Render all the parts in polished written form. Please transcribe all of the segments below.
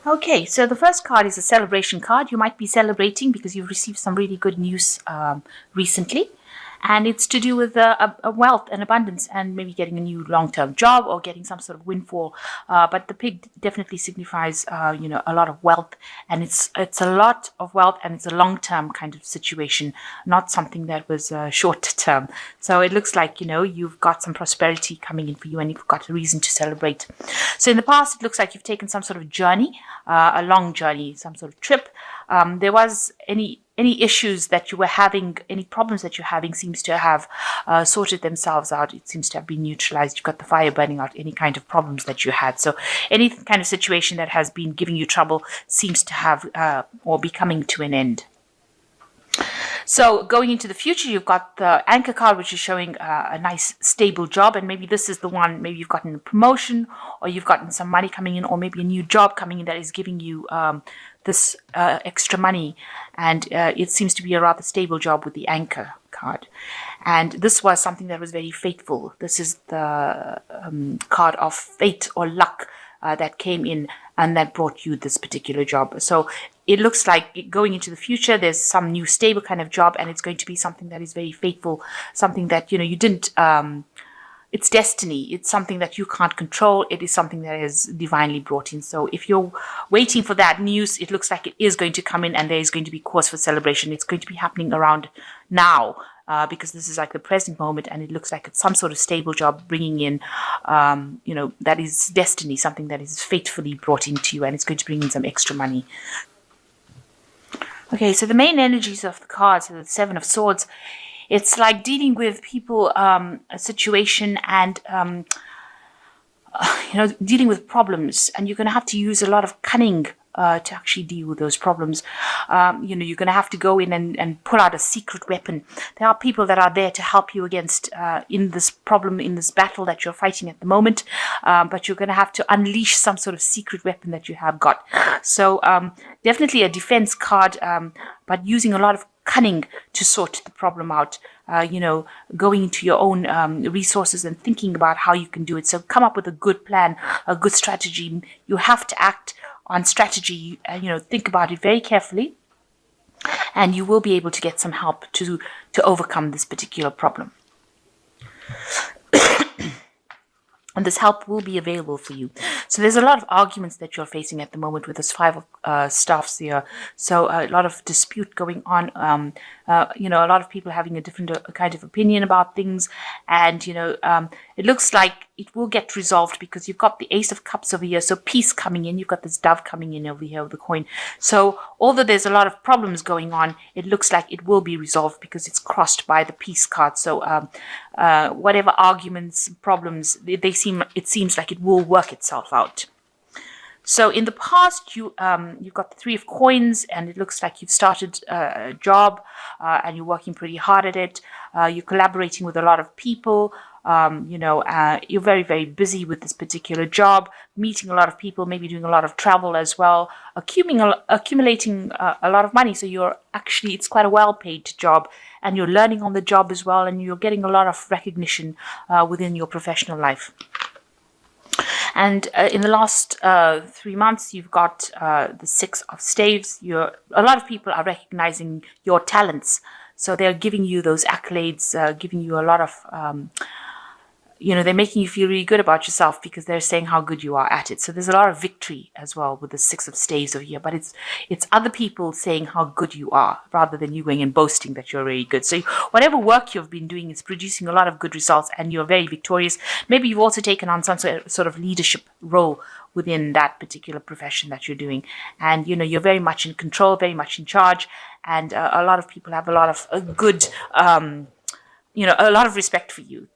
Okay, so the first card is a celebration card. You might be celebrating because you've received some really good news recently. And it's to do with a wealth and abundance and maybe getting a new long-term job or getting some sort of windfall. But the pig definitely signifies, a lot of wealth, and it's a lot of wealth, and it's a long-term kind of situation, not something that was short-term. So it looks like, you've got some prosperity coming in for you, and you've got a reason to celebrate. So in the past, it looks like you've taken some sort of journey, a long journey, some sort of trip. There was any issues that you were having, any problems that you're having seems to have sorted themselves out. It seems to have been neutralized. You've got the fire burning out any kind of problems that you had. So any kind of situation that has been giving you trouble seems to have or be coming to an end. So going into the future, you've got the anchor card, which is showing a nice stable job. And maybe this is the one, maybe you've gotten a promotion, or you've gotten some money coming in, or maybe a new job coming in that is giving you this extra money. And it seems to be a rather stable job with the anchor card. And this was something that was very fateful. This is the card of fate or luck that came in and that brought you this particular job. So it looks like going into the future, there's some new stable kind of job, and it's going to be something that is very faithful, something that, you didn't, it's destiny. It's something that you can't control. It is something that is divinely brought in. So if you're waiting for that news, it looks like it is going to come in, and there is going to be cause for celebration. It's going to be happening around now. Because this is like the present moment, and it looks like it's some sort of stable job bringing in, that is destiny, something that is faithfully brought into you, and it's going to bring in some extra money. Okay, so the main energies of the cards are the Seven of Swords. It's like dealing with people, a situation, and dealing with problems, and you're going to have to use a lot of cunning to actually deal with those problems. You're going to have to go in and pull out a secret weapon. There are people that are there to help you against in this problem, in this battle that you're fighting at the moment, but you're going to have to unleash some sort of secret weapon that you have got. So definitely a defense card, but using a lot of cunning to sort the problem out, going into your own resources and thinking about how you can do it. So come up with a good plan, a good strategy. You have to act on strategy, think about it very carefully, and you will be able to get some help to overcome this particular problem. And this help will be available for you. So there's a lot of arguments that you're facing at the moment with this Five of Staffs here. So a lot of dispute going on. A lot of people having a different kind of opinion about things. And, it looks like it will get resolved because you've got the Ace of Cups over here. So peace coming in. You've got this dove coming in over here with the coin. So although there's a lot of problems going on, it looks like it will be resolved because it's crossed by the peace card. So whatever arguments, problems, it seems like it will work itself out. So in the past, you've got the Three of Coins, and it looks like you've started a job, and you're working pretty hard at it. You're collaborating with a lot of people. You're very, very busy with this particular job, meeting a lot of people, maybe doing a lot of travel as well, accumulating a lot of money. So it's quite a well-paid job, and you're learning on the job as well, and you're getting a lot of recognition within your professional life. And in the last 3 months, you've got the Six of Staves. A lot of people are recognizing your talents. So they're giving you those accolades, giving you a lot of, they're making you feel really good about yourself because they're saying how good you are at it. So there's a lot of victory as well with the Six of Staves over here. But it's other people saying how good you are rather than you going and boasting that you're really good. So whatever work you've been doing is producing a lot of good results, and you're very victorious. Maybe you've also taken on some sort of leadership role within that particular profession that you're doing. And, you're very much in control, very much in charge. And a lot of people have a lot of good, a lot of respect for you.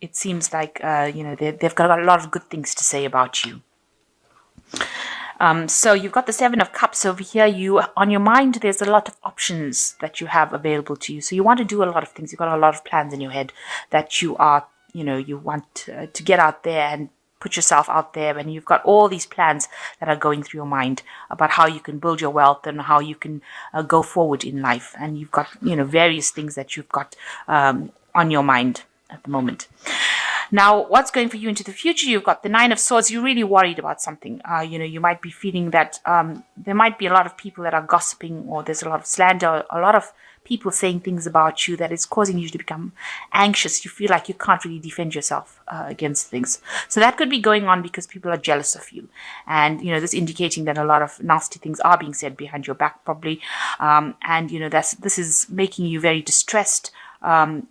It seems like, they've got a lot of good things to say about you. So you've got the Seven of Cups over here. On your mind, there's a lot of options that you have available to you. So you want to do a lot of things. You've got a lot of plans in your head that you want to get out there and put yourself out there, and you've got all these plans that are going through your mind about how you can build your wealth and how you can go forward in life. And you've got, various things that you've got on your mind at the moment. Now, what's going for you into the future? You've got the Nine of Swords. You're really worried about something. You might be feeling that there might be a lot of people that are gossiping, or there's a lot of slander, a lot of people saying things about you that is causing you to become anxious. You feel like you can't really defend yourself against things. So that could be going on because people are jealous of you. And, this indicating that a lot of nasty things are being said behind your back, probably. This is making you very distressed. And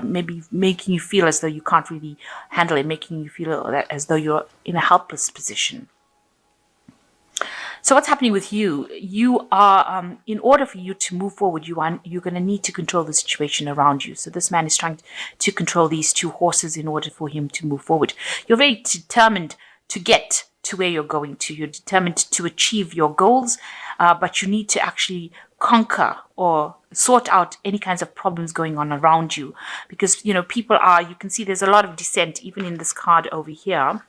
maybe making you feel as though you can't really handle it, making you feel as though you're in a helpless position. So what's happening with you? You are, in order for you to move forward, you're going to need to control the situation around you. So this man is trying to control these two horses in order for him to move forward. You're very determined to get to where you're going to. You're determined to achieve your goals, but you need to actually conquer or sort out any kinds of problems going on around you. Because, people are, you can see there's a lot of dissent, even in this card over here.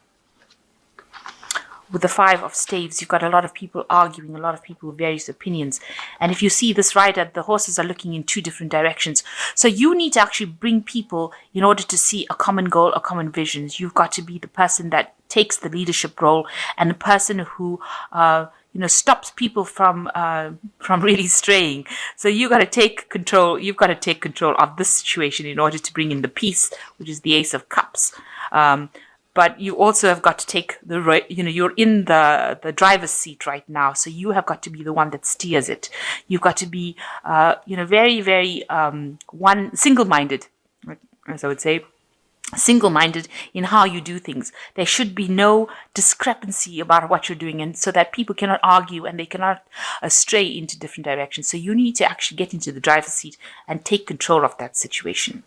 With the Five of Staves, you've got a lot of people arguing, a lot of people with various opinions. And if you see this rider, the horses are looking in two different directions. So you need to actually bring people in order to see a common goal, a common vision. You've got to be the person that takes the leadership role and the person who stops people from really straying. So you got to take control. You've got to take control of this situation in order to bring in the peace, which is the Ace of Cups. But you also have got to take you're in the driver's seat right now. So you have got to be the one that steers it. You've got to be, very, very single-minded, as I would say. Single-minded in how you do things. There should be no discrepancy about what you're doing, and so that people cannot argue and they cannot stray into different directions. So you need to actually get into the driver's seat and take control of that situation.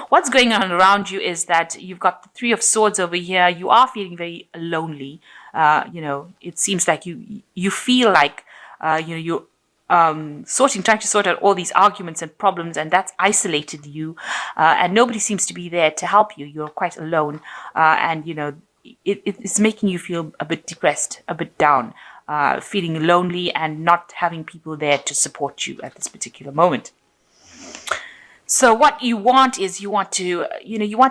What's going on around you is that you've got the Three of Swords over here. You are feeling very lonely. It seems like you feel like you're trying to sort out all these arguments and problems, and that's isolated you, and nobody seems to be there to help you. You're quite alone, and it's making you feel a bit depressed, a bit down, feeling lonely and not having people there to support you at this particular moment. So what you want is you want to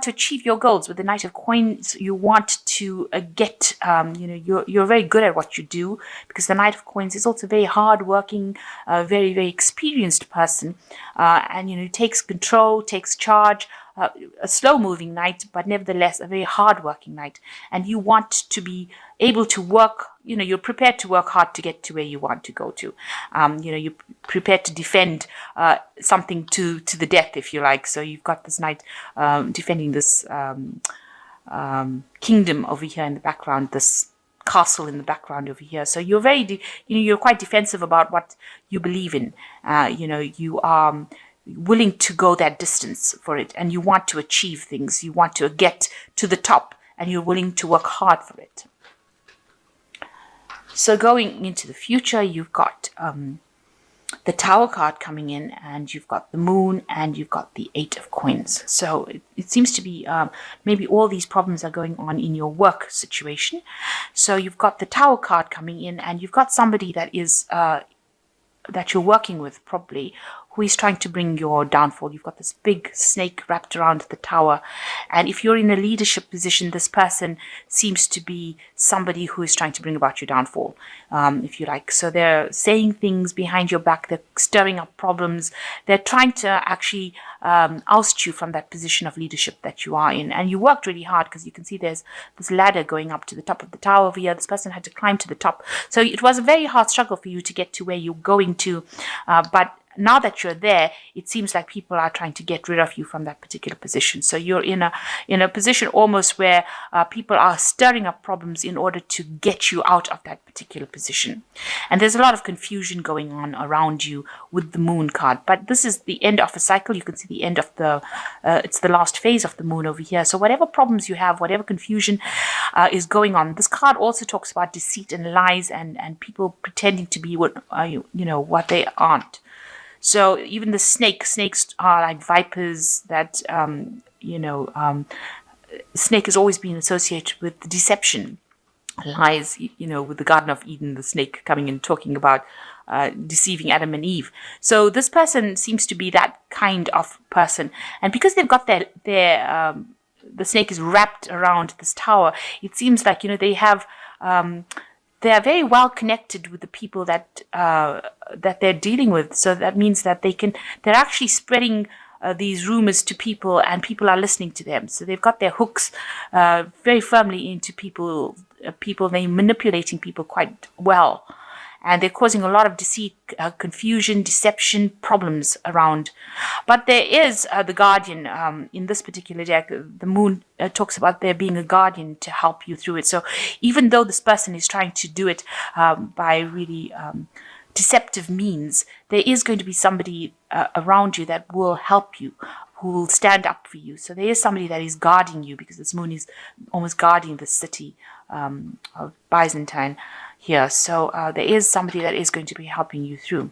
achieve your goals with the Knight of Coins. You want to get, you're very good at what you do, because the Knight of Coins is also a very hard-working, very, very experienced person, and takes control, takes charge. A slow-moving knight, but nevertheless a very hard-working knight. And you want to be able to work, you're prepared to work hard to get to where you want to go to. You're prepared to defend something to the death, if you like. So you've got this knight defending this kingdom over here in the background, this castle in the background over here. So you're you're quite defensive about what you believe in. You are willing to go that distance for it, and you want to achieve things. You want to get to the top, and you're willing to work hard for it. So going into the future, you've got the Tower card coming in, and you've got the Moon, and you've got the Eight of Coins. So it seems to be maybe all these problems are going on in your work situation. So you've got the Tower card coming in, and you've got somebody that is that you're working with, probably, who is trying to bring your downfall. You've got this big snake wrapped around the tower. And if you're in a leadership position, this person seems to be somebody who is trying to bring about your downfall, if you like. So they're saying things behind your back. They're stirring up problems. They're trying to actually oust you from that position of leadership that you are in. And you worked really hard, because you can see there's this ladder going up to the top of the tower over here. This person had to climb to the top. So it was a very hard struggle for you to get to where you're going to. But now that you're there, it seems like people are trying to get rid of you from that particular position. So you're in a position almost where people are stirring up problems in order to get you out of that particular position. And there's a lot of confusion going on around you with the Moon card. But this is the end of a cycle. You can see the end of it's the last phase of the Moon over here. So whatever problems you have, whatever confusion is going on, this card also talks about deceit and lies and people pretending to be what they aren't. So even the snakes are like vipers that, snake has always been associated with deception, lies, with the Garden of Eden, the snake coming and talking about deceiving Adam and Eve. So this person seems to be that kind of person. And because they've got their the snake is wrapped around this tower, it seems like, they have, they are very well connected with the people that they're dealing with. So that means that they're actually spreading these rumors to people, and people are listening to them. So they've got their hooks very firmly into people. They're manipulating people quite well. And they're causing a lot of deceit, confusion, deception, problems around. But there is the guardian in this particular deck. The moon talks about there being a guardian to help you through it. So even though this person is trying to do it by really deceptive means, there is going to be somebody around you that will help you, who will stand up for you. So there is somebody that is guarding you, because this moon is almost guarding the city of Byzantine here. So there is somebody that is going to be helping you through.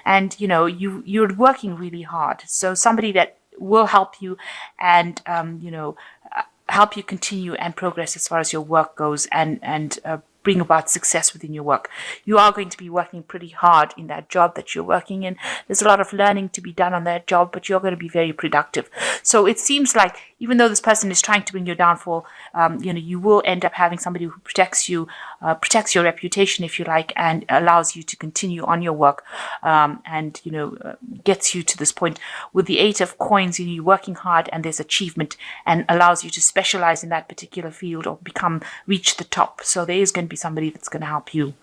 And, you're working really hard. So somebody that will help you and, help you continue and progress as far as your work goes, and bring about success within your work. You are going to be working pretty hard in that job that you're working in. There's a lot of learning to be done on that job, but you're going to be very productive. So it seems like even though this person is trying to bring your downfall, you will end up having somebody who protects you, protects your reputation, if you like, and allows you to continue on your work, and gets you to this point. With the 8 of coins, you're working hard, and there's achievement, and allows you to specialize in that particular field or reach the top. So there is going to be somebody that's going to help you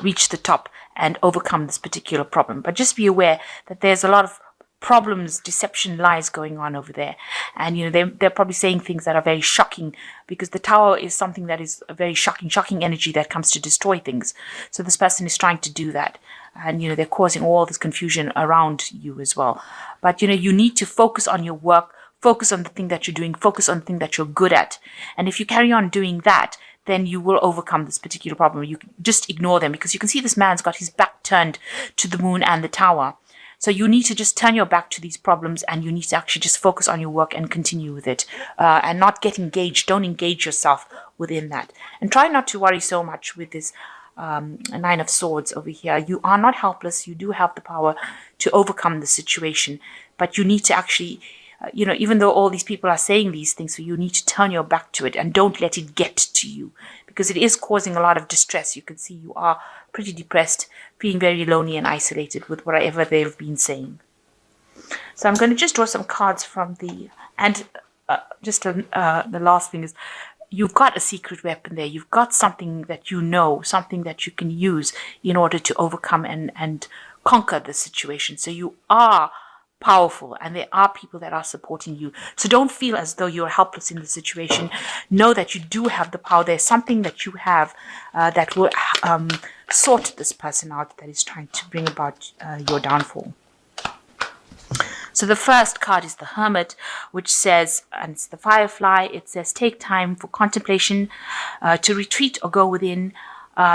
reach the top and overcome this particular problem. But just be aware that there's a lot of problems, deception, lies going on over there. And, they're probably saying things that are very shocking, because the tower is something that is a very shocking energy that comes to destroy things. So this person is trying to do that. And, they're causing all this confusion around you as well. But, you need to focus on your work, focus on the thing that you're doing, focus on the thing that you're good at. And if you carry on doing that, then you will overcome this particular problem. You can just ignore them, because you can see this man's got his back turned to the moon and the tower. So you need to just turn your back to these problems, and you need to actually just focus on your work and continue with it, and not get engaged. Don't engage yourself within that. And try not to worry so much with this 9 of Swords over here. You are not helpless. You do have the power to overcome the situation, but you need to actually, even though all these people are saying these things, so you need to turn your back to it and don't let it get to you, because it is causing a lot of distress. You can see you are pretty depressed, feeling very lonely and isolated with whatever they've been saying. So I'm going to just draw some cards from the last thing is, you've got a secret weapon there. You've got something that something that you can use in order to overcome and conquer the situation. So you are powerful, and there are people that are supporting you. So don't feel as though you're helpless in the situation. Know that you do have the power. There's something that you have that will sort this person out that is trying to bring about your downfall. So the first card is the Hermit, which says, and it's the Firefly, it says, take time for contemplation, to retreat or go within,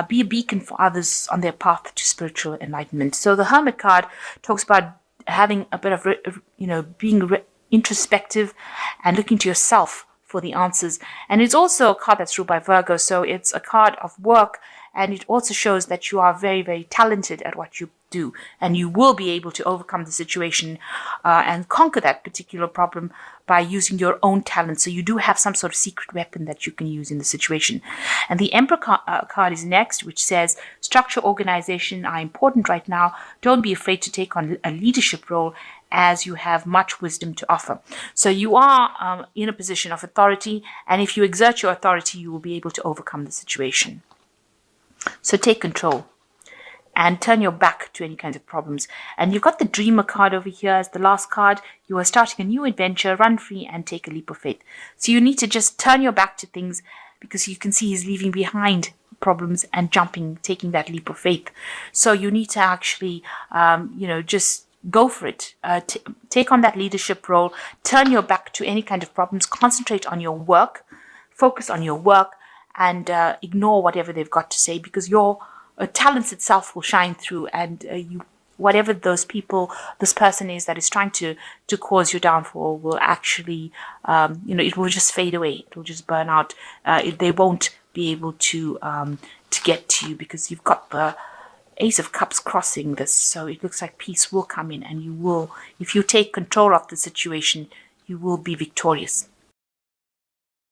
be a beacon for others on their path to spiritual enlightenment. So the Hermit card talks about having a bit of, being introspective and looking to yourself for the answers. And it's also a card that's ruled by Virgo, so it's a card of work, and it also shows that you are very, very talented at what you do, and you will be able to overcome the situation and conquer that particular problem by using your own talent. So you do have some sort of secret weapon that you can use in the situation. And the Emperor card is next, which says structure, organization are important right now. Don't be afraid to take on a leadership role, as you have much wisdom to offer. So you are in a position of authority, and if you exert your authority, you will be able to overcome the situation. So take control and turn your back to any kinds of problems. And you've got the Dreamer card over here as the last card. You are starting a new adventure, run free and take a leap of faith. So you need to just turn your back to things, because you can see he's leaving behind problems and taking that leap of faith. So you need to actually, just go for it. Take on that leadership role, turn your back to any kind of problems, concentrate on your work, focus on your work, and ignore whatever they've got to say, because your talents itself will shine through, and whatever this person is that is trying to cause your downfall will actually, it will just fade away. It will just burn out. They won't be able to get to you, because you've got the Ace of Cups crossing this. So it looks like peace will come in, and you will, if you take control of the situation, you will be victorious.